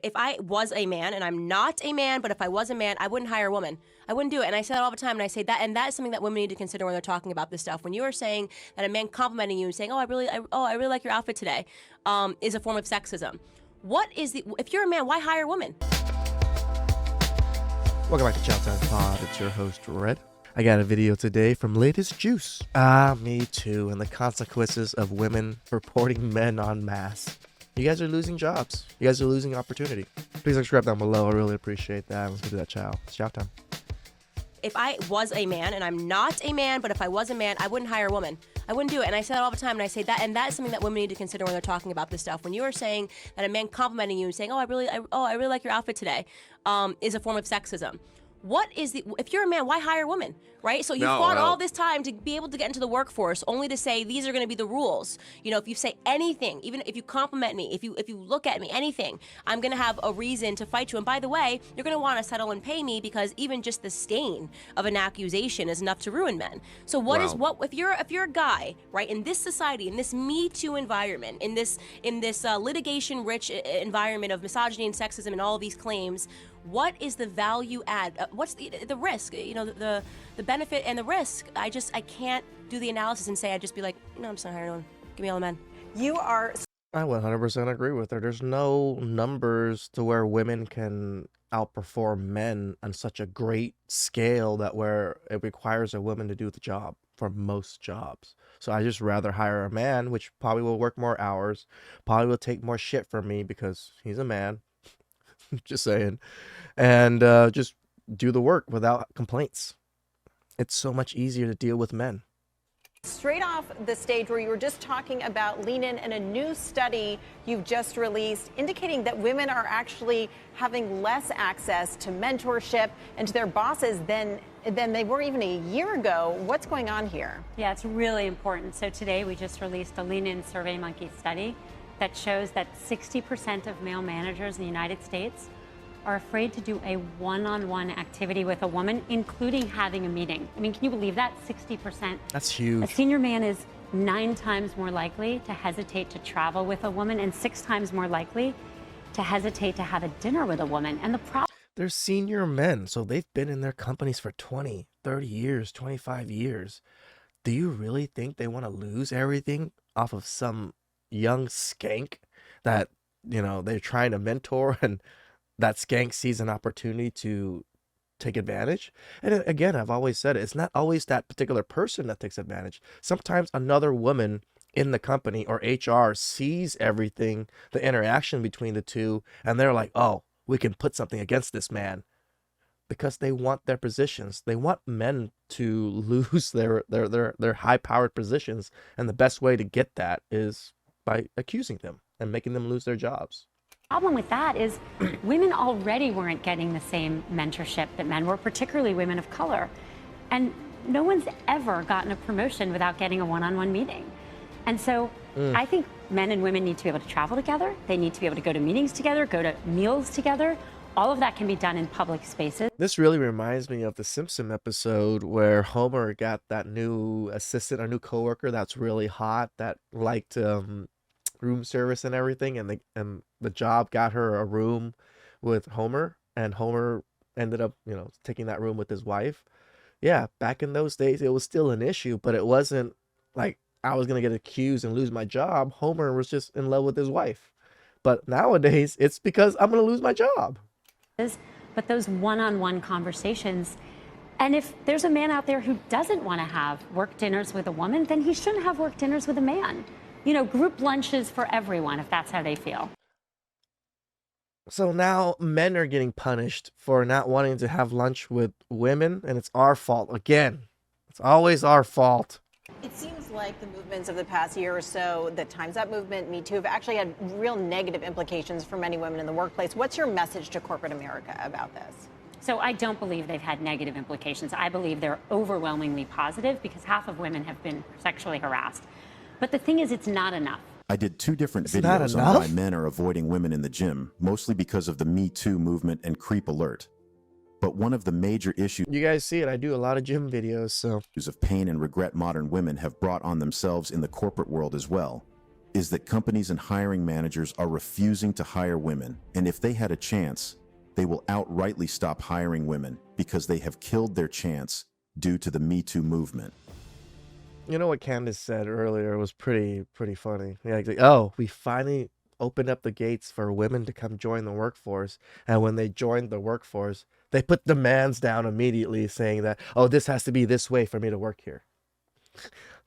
If I was a man, and I'm not a man, but if I was a man, I wouldn't hire a woman. I wouldn't do it. And I say that all the time, and I say that, and that is something that women need to consider when they're talking about this stuff. When you are saying that a man complimenting you and saying, "Oh, I really like your outfit today," is a form of sexism. If you're a man, why hire a woman? Welcome back to TheChowTimePod. It's your host, Red. I got a video today from Latest Juice. Me2, and the consequences of women reporting men en masse. You guys are losing jobs. You guys are losing opportunity. Please subscribe down below. I really appreciate that. Let's get to that chow. It's chow time. If I was a man, and I'm not a man, but if I was a man, I wouldn't hire a woman. I wouldn't do it. And I say that all the time, and I say that, and that is something that women need to consider when they're talking about this stuff. When you are saying that a man complimenting you and saying, "Oh, I really like your outfit today," is a form of sexism. If you're a man, why hire a woman, right? So you fought all this time to be able to get into the workforce, only to say these are going to be the rules. You know, if you say anything, even if you compliment me, if you look at me, anything, I'm going to have a reason to fight you. And by the way, you're going to want to settle and pay me, because even just the stain of an accusation is enough to ruin men. So if you're a guy, right, in this society, in this Me Too environment, in this litigation-rich environment of misogyny and sexism and all of these claims, what is the value add? What's the risk? You know, the benefit and the risk. I can't do the analysis and say, I'd just be like, no, I'm just not hiring anyone. Give me all the men. I 100% agree with her. There's no numbers to where women can outperform men on such a great scale that where it requires a woman to do the job for most jobs. So I just rather hire a man, which probably will work more hours, probably will take more shit from me because he's a man. Just saying. And just do the work without complaints. It's so much easier to deal with men. Straight off the stage where you were just talking about Lean In and a new study you've just released indicating that women are actually having less access to mentorship and to their bosses than they were even a year ago. What's going on here? Yeah, it's really important. So today we just released a Lean In SurveyMonkey study that shows that 60% of male managers in the United States are afraid to do a one-on-one activity with a woman, including having a meeting. I mean, can you believe that? 60%. That's huge. A senior man is 9 times more likely to hesitate to travel with a woman and 6 times more likely to hesitate to have a dinner with a woman. And the problem... They're senior men, so they've been in their companies for 20, 30 years, 25 years. Do you really think they want to lose everything off of some young skank that, you know, they're trying to mentor, and that skank sees an opportunity to take advantage? And again, I've always said it's not always that particular person that takes advantage. Sometimes another woman in the company or HR sees everything, the interaction between the two, and they're like, oh, we can put something against this man, because they want their positions. They want men to lose their high-powered positions, and the best way to get that is by accusing them and making them lose their jobs. Problem with that is women already weren't getting the same mentorship that men were, particularly women of color. And no one's ever gotten a promotion without getting a one-on-one meeting. And so I think men and women need to be able to travel together. They need to be able to go to meetings together, go to meals together. All of that can be done in public spaces. This really reminds me of the Simpson episode where Homer got that new assistant, a new coworker that's really hot, that liked room service and everything, and the job got her a room with Homer, and Homer ended up, you know, taking that room with his wife. Yeah, back in those days it was still an issue, but it wasn't like I was gonna get accused and lose my job. Homer was just in love with his wife. But nowadays it's because I'm gonna lose my job. But those one-on-one conversations, and if there's a man out there who doesn't want to have work dinners with a woman, then he shouldn't have work dinners with a man. You know, group lunches for everyone, if that's how they feel. So now men are getting punished for not wanting to have lunch with women, and it's our fault again. It's always our fault. It seems like the movements of the past year or so, the Time's Up movement, Me Too, have actually had real negative implications for many women in the workplace. What's your message to corporate America about this? So I don't believe they've had negative implications. I believe they're overwhelmingly positive, because half of women have been sexually harassed. But the thing is, it's not enough. I did 2 different videos on why men are avoiding women in the gym, mostly because of the Me Too movement and creep alert. But one of the major issues, you guys see it, I do a lot of gym videos, so of pain and regret modern women have brought on themselves in the corporate world as well, is that companies and hiring managers are refusing to hire women, and if they had a chance, they will outrightly stop hiring women because they have killed their chance due to the Me Too movement. You know what Candace said earlier was pretty funny. Yeah, like, oh, we finally opened up the gates for women to come join the workforce, and when they joined the workforce, they put demands down immediately, saying that, oh, this has to be this way for me to work here.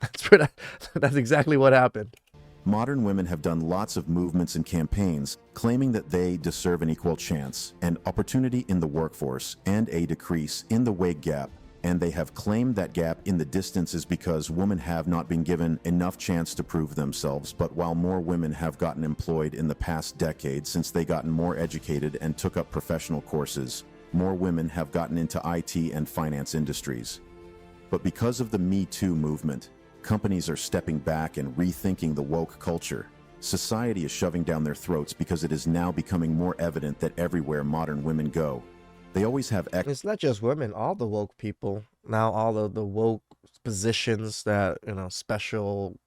That's exactly what happened. Modern women have done lots of movements and campaigns claiming that they deserve an equal chance and opportunity in the workforce and a decrease in the wage gap. And they have claimed that gap in the distance is because women have not been given enough chance to prove themselves. But while more women have gotten employed in the past decade since they gotten more educated and took up professional courses, more women have gotten into IT and finance industries. But because of the Me Too movement, companies are stepping back and rethinking the woke culture. Society is shoving down their throats because it is now becoming more evident that everywhere modern women go, they always have It's not just women, all the woke people. Now all of the woke positions that, special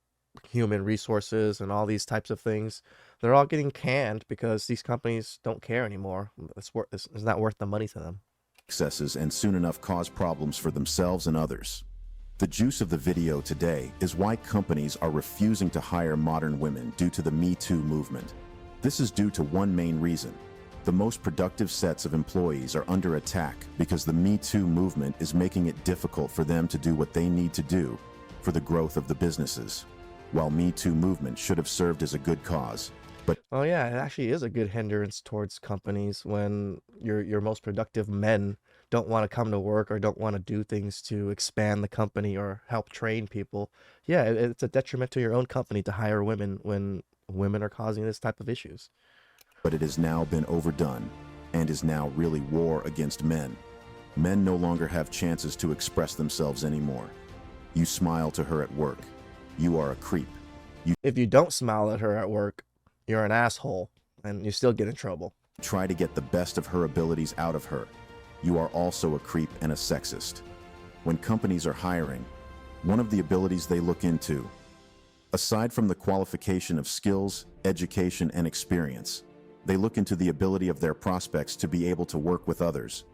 human resources and all these types of things, they're all getting canned because these companies don't care anymore. It's not worth the money to them. excesses and soon enough cause problems for themselves and others. The juice of the video today is why companies are refusing to hire modern women due to the Me Too movement. This is due to one main reason. The most productive sets of employees are under attack because the Me Too movement is making it difficult for them to do what they need to do for the growth of the businesses. While Me Too movement should have served as a good cause, but Oh yeah, it actually is a good hindrance towards companies when your most productive men don't want to come to work or don't want to do things to expand the company or help train people. Yeah, it's a detriment to your own company to hire women when women are causing this type of issues. it has now been overdone and is now really war against men. Men no longer have chances to express themselves anymore. You smile to her at work. You are a creep. If you don't smile at her at work, you're an asshole and you still get in trouble. Try to get the best of her abilities out of her. You are also a creep and a sexist. When companies are hiring, one of the abilities they look into, aside from the qualification of skills, education, and experience, they look into the ability of their prospects to be able to work with others,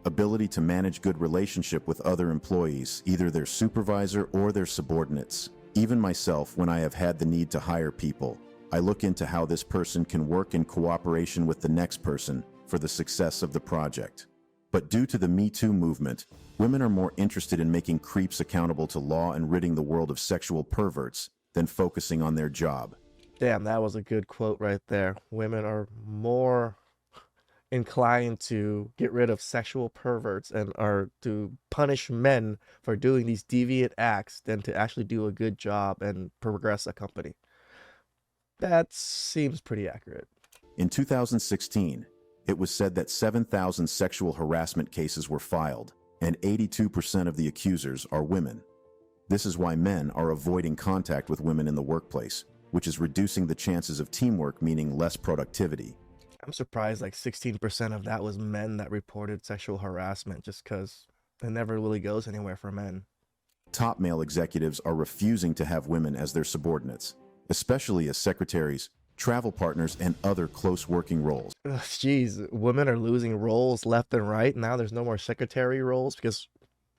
ability to manage good relationship with other employees, either their supervisor or their subordinates. Even myself, when I have had the need to hire people, I look into how this person can work in cooperation with the next person for the success of the project. But due to the Me Too movement, women are more interested in making creeps accountable to law and ridding the world of sexual perverts than focusing on their job. Damn, that was a good quote right there. Women are more inclined to get rid of sexual perverts and are to punish men for doing these deviant acts than to actually do a good job and progress a company. That seems pretty accurate. In 2016, it was said that 7,000 sexual harassment cases were filed, and 82% of the accusers are women. This is why men are avoiding contact with women in the workplace, which is reducing the chances of teamwork, meaning less productivity. I'm surprised like 16% of that was men that reported sexual harassment just because it never really goes anywhere for men. Top male executives are refusing to have women as their subordinates, especially as secretaries, travel partners, and other close working roles. Ugh, jeez, women are losing roles left and right. Now there's no more secretary roles because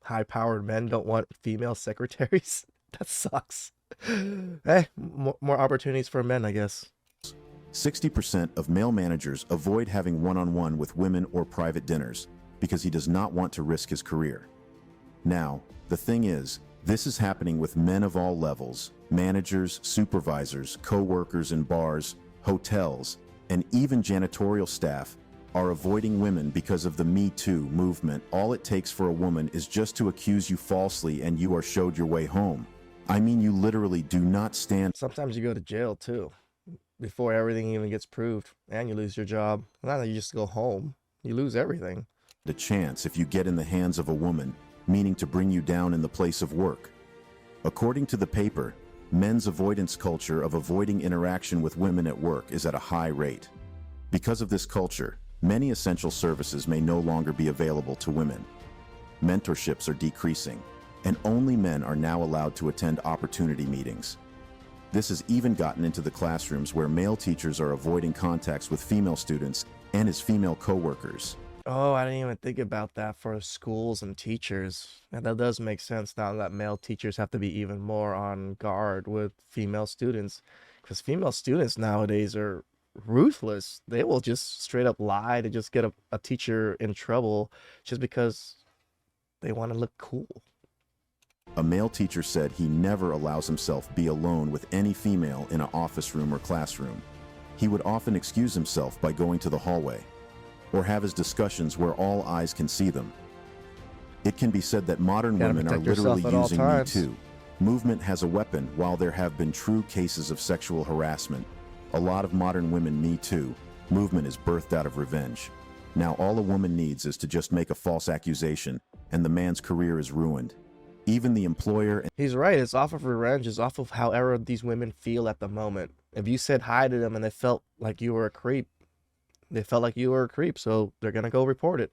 high-powered men don't want female secretaries. That sucks. Hey, more opportunities for men, I guess. 60% of male managers avoid having one-on-one with women or private dinners because he does not want to risk his career. Now, the thing is, this is happening with men of all levels, managers, supervisors, co-workers in bars, hotels, and even janitorial staff are avoiding women because of the Me Too movement. All it takes for a woman is just to accuse you falsely and you are showed your way home. I mean, you literally do not stand. Sometimes you go to jail too, before everything even gets proved, and you lose your job. Not that you just go home, you lose everything. A chance if you get in the hands of a woman, meaning to bring you down in the place of work. According to the paper, men's avoidance culture of avoiding interaction with women at work is at a high rate. Because of this culture, many essential services may no longer be available to women. Mentorships are decreasing, and only men are now allowed to attend opportunity meetings. This has even gotten into the classrooms where male teachers are avoiding contacts with female students and his female coworkers. Oh, I didn't even think about that for schools and teachers. And that does make sense now that male teachers have to be even more on guard with female students. Because female students nowadays are ruthless. They will just straight up lie to just get a teacher in trouble just because they want to look cool. A male teacher said he never allows himself be alone with any female in an office room or classroom. He would often excuse himself by going to the hallway, or have his discussions where all eyes can see them. It can be said that modern Gotta women are protect yourself literally at all using times. Me2 movement as a weapon. While there have been true cases of sexual harassment, a lot of modern women Me2 movement is birthed out of revenge. Now all a woman needs is to just make a false accusation, and the man's career is ruined. Even the employer. He's right. It's off of revenge. It's off of however these women feel at the moment. If you said hi to them and they felt like you were a creep, so they're going to go report it.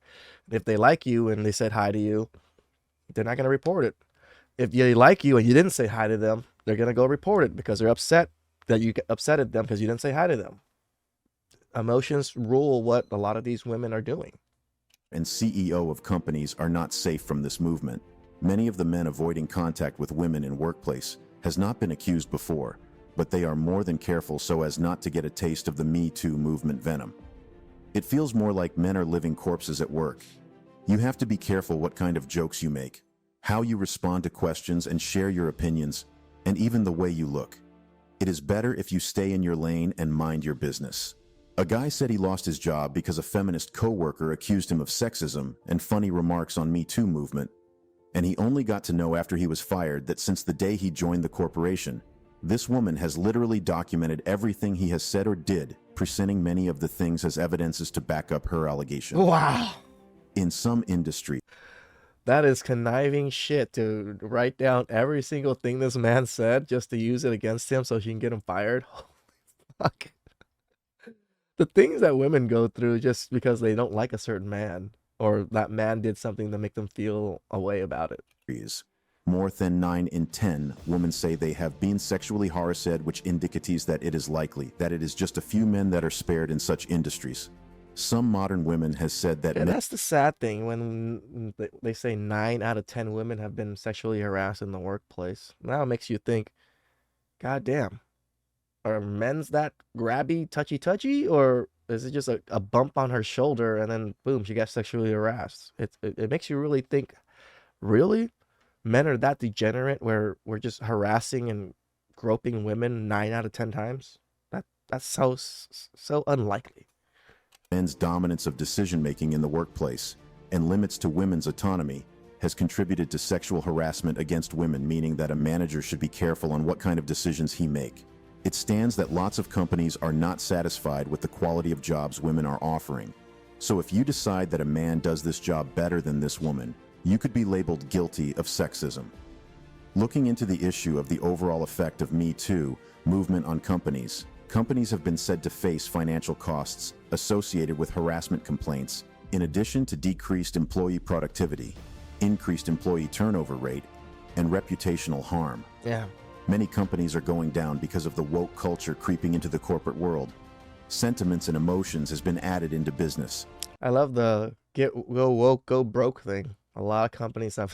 If they like you and they said hi to you, they're not going to report it. If they like you and you didn't say hi to them, they're going to go report it because they're upset that you upsetted them because you didn't say hi to them. Emotions rule what a lot of these women are doing. And CEO of companies are not safe from this movement. Many of the men avoiding contact with women in workplace has not been accused before, but they are more than careful so as not to get a taste of the Me Too movement venom. It feels more like men are living corpses at work. You have to be careful what kind of jokes you make, how you respond to questions and share your opinions, and even the way you look. It is better if you stay in your lane and mind your business. A guy said he lost his job because a feminist coworker accused him of sexism and funny remarks on Me Too movement, and he only got to know after he was fired that since the day he joined the corporation, this woman has literally documented everything he has said or did, presenting many of the things as evidences to back up her allegation. Wow. In some industries, That is conniving shit to write down every single thing this man said just to use it against him so she can get him fired. Holy fuck. The things that women go through just because they don't like a certain man or that man did something to make them feel a way about it. more than 9 in 10 women say they have been sexually harassed, which indicates that it is likely that it is just a few men that are spared in such industries. Some modern women has said that Yeah, that's the sad thing when they say 9 out of 10 women have been sexually harassed in the workplace. Now it makes you think, God damn, are men's that grabby, touchy, or is it just a bump on her shoulder and then boom, she got sexually harassed? It makes you really think, really? Men are that degenerate where we're just harassing and groping women 9 out of 10 times? That's so unlikely. men's dominance of decision-making in the workplace and limits to women's autonomy has contributed to sexual harassment against women, meaning that a manager should be careful on what kind of decisions he make. It stands that lots of companies are not satisfied with the quality of jobs women are offering. So if you decide that a man does this job better than this woman, you could be labeled guilty of sexism. Looking into the issue of the overall effect of Me Too movement on companies have been said to face financial costs associated with harassment complaints, in addition to decreased employee productivity, increased employee turnover rate, and reputational harm. Yeah. Many companies are going down because of the woke culture creeping into the corporate world. Sentiments and emotions has been added into business. I love the go woke, go broke thing. A lot of companies are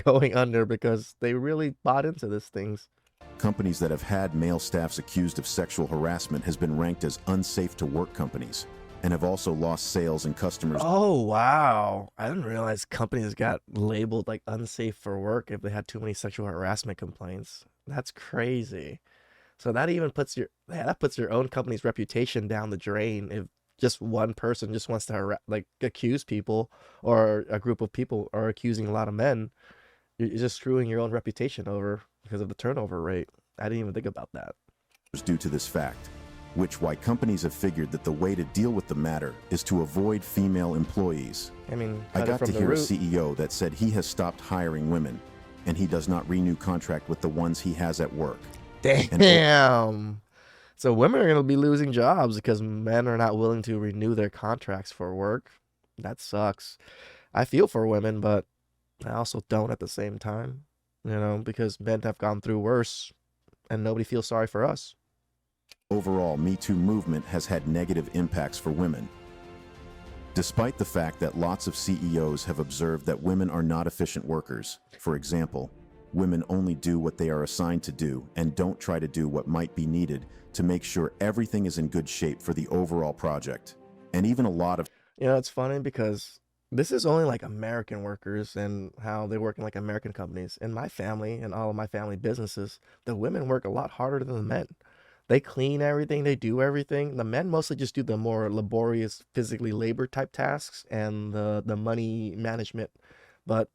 going under because they really bought into these things. Companies that have had male staffs accused of sexual harassment has been ranked as unsafe to work companies and have also lost sales and customers. Oh, wow. I didn't realize companies got labeled like unsafe for work if they had too many sexual harassment complaints. That's crazy. So that even puts your own company's reputation down the drain if just one person just wants to accuse people, or a group of people are accusing a lot of men. You're just screwing your own reputation over because of the turnover rate. I didn't even think about that. Due to this fact, why companies have figured that the way to deal with the matter is to avoid female employees. I mean, I got to the hear a root. CEO that said he has stopped hiring women and he does not renew contract with the ones he has at work. Damn. So women are going to be losing jobs because men are not willing to renew their contracts for work. That sucks. I feel for women, but I also don't at the same time, because men have gone through worse and nobody feels sorry for us. Overall, Me Too movement has had negative impacts for women. Despite the fact that lots of CEOs have observed that women are not efficient workers, for example, women only do what they are assigned to do and don't try to do what might be needed to make sure everything is in good shape for the overall project. And even a lot of It's funny because this is only like American workers and how they work in like American companies. In my family and all of my family businesses, the women work a lot harder than the men. They clean everything, they do everything. The men mostly just do the more laborious, physically labor type tasks and the money management. But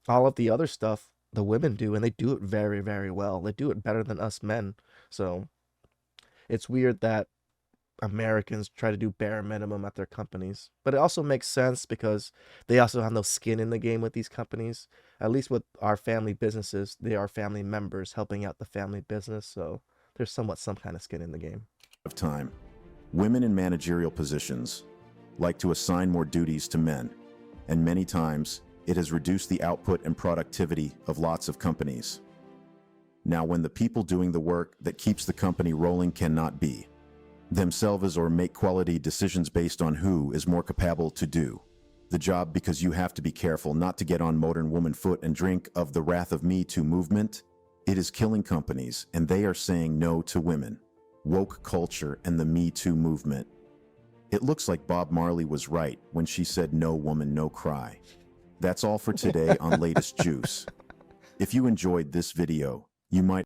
all of the other stuff the women do, and they do it very, very well. They do it better than us men. So it's weird that Americans try to do bare minimum at their companies. But it also makes sense because they also have no skin in the game with these companies. At least with our family businesses, they are family members helping out the family business. So there's somewhat some kind of skin in the game. time, women in managerial positions like to assign more duties to men, and many times it has reduced the output and productivity of lots of companies. Now, when the people doing the work that keeps the company rolling cannot be themselves or make quality decisions based on who is more capable to do the job, because you have to be careful not to get on modern woman foot and drink of the wrath of Me Too movement. It is killing companies, and they are saying no to women, woke culture, and the Me Too movement. It looks like Bob Marley was right when she said, "No woman, no cry." That's all for today on Latest Juice. If you enjoyed this video, you might